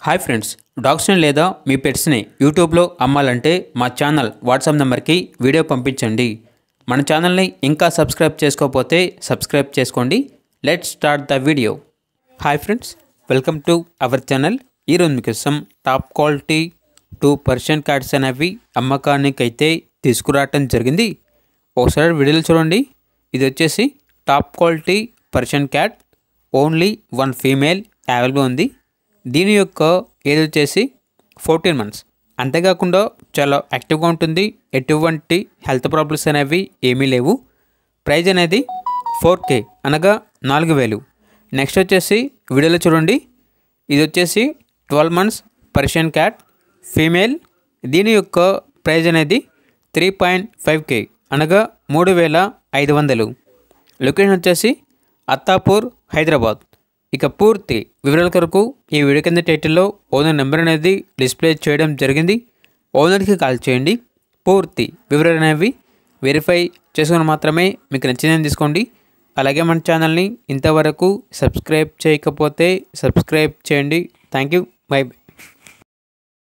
Hi friends, డాగ్స్ని లేదా మీ పెట్స్ని యూట్యూబ్లో అమ్మాలంటే మా ఛానల్ వాట్సాప్ నెంబర్కి వీడియో పంపించండి. మన ఛానల్ని ఇంకా సబ్స్క్రైబ్ చేసుకోకపోతే సబ్స్క్రైబ్ చేసుకోండి. Let's start the video. Hi friends, welcome to our channel. ఈరోజు మీకోసం టాప్ క్వాలిటీ 2 పర్షియన్ క్యాట్స్ అనేవి అమ్మకానికి అయితే తీసుకురావటం జరిగింది. ఒకసారి వీడియోలు చూడండి. ఇది వచ్చేసి top quality Persian cat, only 1 female available ఉంది. దీని యొక్క ఏజ్ వచ్చేసి 14 మంత్స్. అంతేకాకుండా చాలా యాక్టివ్గా ఉంటుంది. ఎటువంటి హెల్త్ ప్రాబ్లమ్స్ అనేవి ఏమీ లేవు. ప్రైజ్ అనేది 4K అనగా 4000. నెక్స్ట్ వచ్చేసి వీడియోలో చూడండి. ఇది వచ్చేసి 12 మంత్స్ పర్షియన్ క్యాట్ ఫీమేల్. దీని యొక్క ప్రైజ్ అనేది 3.5K అనగా 3500. లొకేషన్ వచ్చేసి అత్తాపూర్, హైదరాబాద్. ఇక పూర్తి వివరాల కొరకు ఈ వీడియో కింద టైటిల్లో ఓనర్ నెంబర్ అనేది డిస్ప్లే చేయడం జరిగింది. ఓనర్కి కాల్ చేయండి. పూర్తి వివరాలు అనేవి వెరిఫై చేసుకుని మాత్రమే మీకు నచ్చిందని తీసుకోండి. అలాగే మన ఛానల్ని ఇంతవరకు సబ్స్క్రైబ్ చేయకపోతే సబ్స్క్రైబ్ చేయండి. Thank you. By by.